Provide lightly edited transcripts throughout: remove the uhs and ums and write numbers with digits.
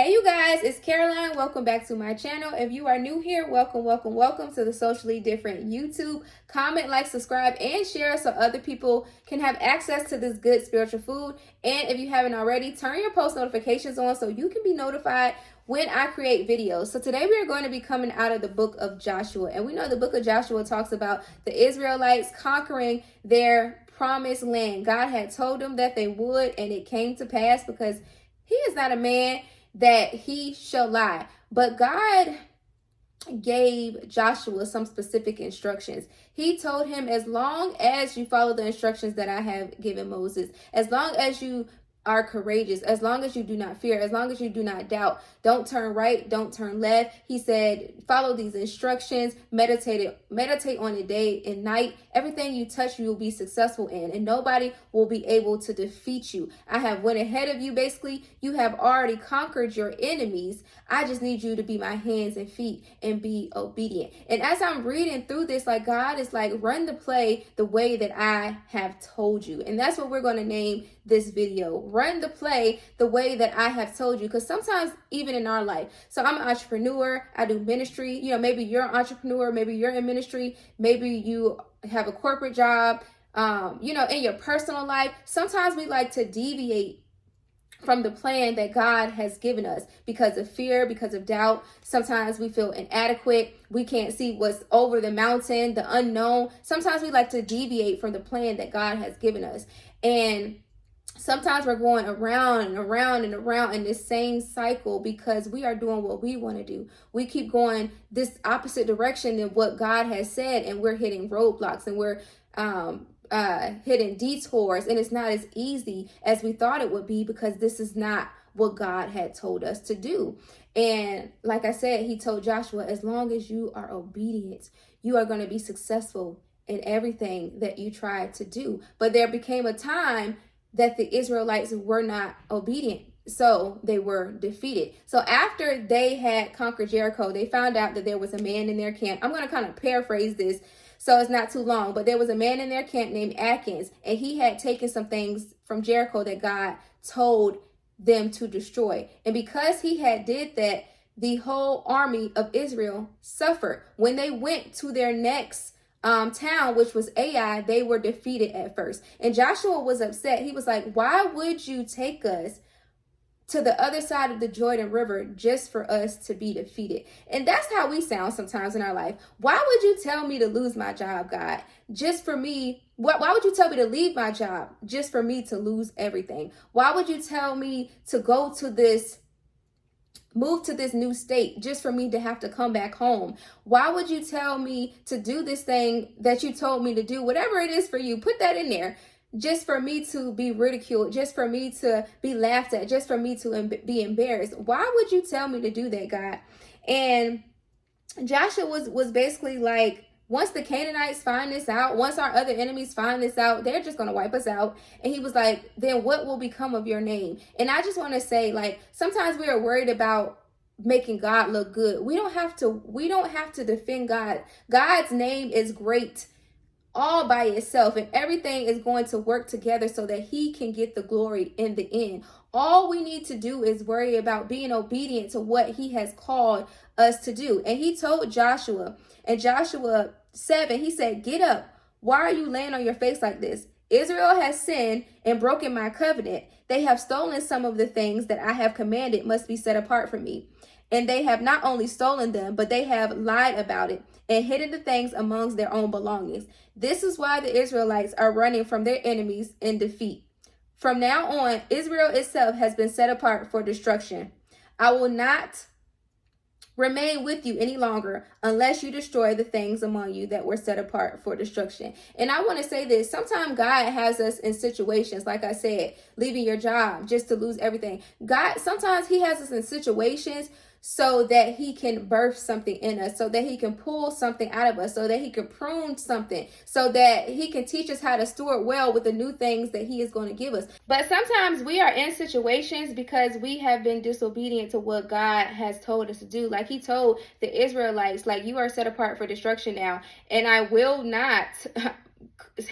Hey you guys, it's Caroline. Welcome back to my channel. If you are new here, welcome to the Socially Different YouTube. Comment, like, subscribe, and share so other people can have access to this good spiritual food. And if you haven't already, turn your post notifications on so you can be notified when I create videos. So today we are going to be coming out of the book of Joshua. And we know the book of Joshua talks about the Israelites conquering their promised land. God had told them that they would, and it came to pass because he is not a man that he shall lie. But God gave Joshua some specific instructions. He told him, as long as you follow the instructions that I have given Moses, as long as you are courageous, as long as you do not fear, as long as you do not doubt, don't turn right, don't turn left. He said, follow these instructions, meditate on it day and night. Everything you touch, you will be successful in, and nobody will be able to defeat you. I have went ahead of you. Basically, you have already conquered your enemies. I just need you to be my hands and feet and be obedient. And as I'm reading through this, like, God is like, run the play the way that I have told you. And that's what we're going to name this video. Run the play the way that I have told you. Because sometimes even in our life, so I'm an entrepreneur, I do ministry. You know, maybe you're an entrepreneur, maybe you're in ministry, maybe you have a corporate job, in your personal life. Sometimes we like to deviate from the plan that God has given us because of fear, because of doubt. Sometimes we feel inadequate. We can't see what's over the mountain, the unknown. Sometimes we like to deviate from the plan that God has given us. And sometimes we're going around and around and around in this same cycle because we are doing what we want to do. We keep going this opposite direction than what God has said, and we're hitting roadblocks, and we're hitting detours, and it's not as easy as we thought it would be because this is not what God had told us to do. And like I said, he told Joshua, as long as you are obedient, you are going to be successful in everything that you try to do. But there became a time that the Israelites were not obedient, so they were defeated. So after they had conquered Jericho, they found out that there was a man in their camp. I'm going to kind of paraphrase this so it's not too long, but there was a man in their camp named Akans, and he had taken some things from Jericho that God told them to destroy. And because he had did that, the whole army of Israel suffered. When they went to their next town, which was Ai, they were defeated at first. And Joshua was upset. He was like, why would you take us to the other side of the Jordan River just for us to be defeated? And that's how we sound sometimes in our life. Why would you tell me to lose my job, God, just for me? Why would you tell me to leave my job just for me to lose everything? Why would you tell me to move to this new state just for me to have to come back home? Why would you tell me to do this thing that you told me to do? Whatever it is for you, put that in there. Just for me to be ridiculed, just for me to be laughed at, just for me to be embarrassed. Why would you tell me to do that, God? And Joshua was basically like, once the Canaanites find this out, once our other enemies find this out, they're just going to wipe us out. And he was like, then what will become of your name? And I just want to say, like, sometimes we are worried about making God look good. We don't have to defend God. God's name is great all by itself, and everything is going to work together so that he can get the glory in the end. All we need to do is worry about being obedient to what he has called us to do. And he told Joshua in Joshua 7, he said, get up. Why are you laying on your face like this? Israel has sinned and broken my covenant. They have stolen some of the things that I have commanded must be set apart from me. And they have not only stolen them, but they have lied about it and hidden the things amongst their own belongings. This is why the Israelites are running from their enemies in defeat. From now on, Israel itself has been set apart for destruction. I will not remain with you any longer unless you destroy the things among you that were set apart for destruction. And I want to say this, sometimes God has us in situations, like I said, leaving your job just to lose everything. God, sometimes he has us in situations so that he can birth something in us, so that he can pull something out of us, so that he can prune something, so that he can teach us how to steward well with the new things that he is going to give us. But sometimes we are in situations because we have been disobedient to what God has told us to do. Like he told the Israelites, like, you are set apart for destruction now, and I will not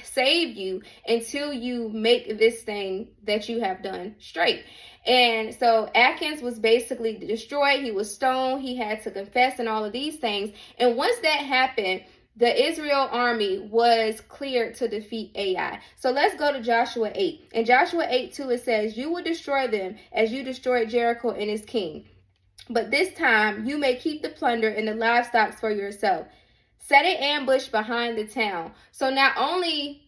save you until you make this thing that you have done straight. And so Atkins was basically destroyed. He was stoned. He had to confess and all of these things. And once that happened, the Israel army was cleared to defeat Ai. So let's go to Joshua 8. In Joshua 8:2, it says, "You will destroy them as you destroyed Jericho and its king. But this time you may keep the plunder and the livestock for yourself. Set an ambush behind the town." So not only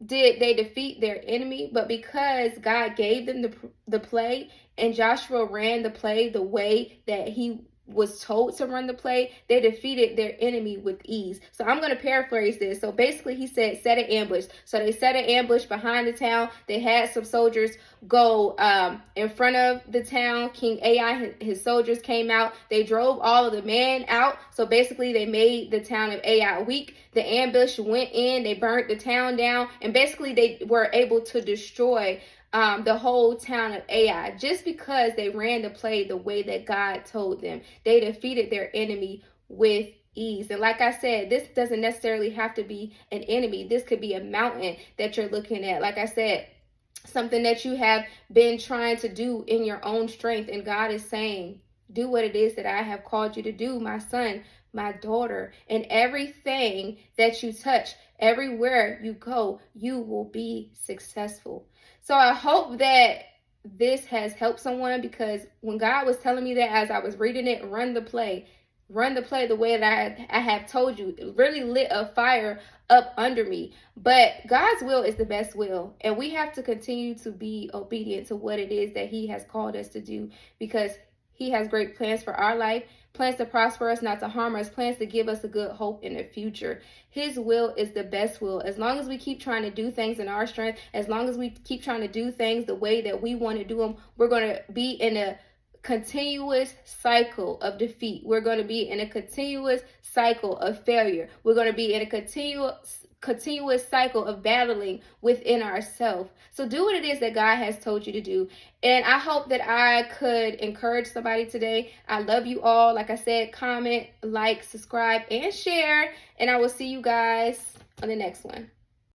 did they defeat their enemy, but because God gave them the play and Joshua ran the play the way that he was told to run the play, they defeated their enemy with ease. So I'm going to paraphrase this. So basically he said, set an ambush. So they set an ambush behind the town. They had some soldiers go in front of the town. King Ai, his soldiers came out. They drove all of the men out. So basically they made the town of Ai weak. The ambush went in. They burnt the town down. And basically they were able to destroy the whole town of Ai, just because they ran the play the way that God told them. They defeated their enemy with ease. And like I said, this doesn't necessarily have to be an enemy. This could be a mountain that you're looking at. Like I said, something that you have been trying to do in your own strength. And God is saying, do what it is that I have called you to do, my son, my daughter. And everything that you touch, everywhere you go, you will be successful. So I hope that this has helped someone, because when God was telling me that as I was reading it, run the play the way that I have told you, it really lit a fire up under me. But God's will is the best will, and we have to continue to be obedient to what it is that he has called us to do, because he has great plans for our life, plans to prosper us, not to harm us, plans to give us a good hope in the future. His will is the best will. As long as we keep trying to do things in our strength, as long as we keep trying to do things the way that we want to do them, we're going to be in a continuous cycle of defeat. We're going to be in a continuous cycle of failure. We're going to be in a continuous cycle of battling within ourselves. So do what it is that God has told you to do. And I hope that I could encourage somebody today. I love you all. Like I said, comment, like, subscribe, and share. And I will see you guys on the next one.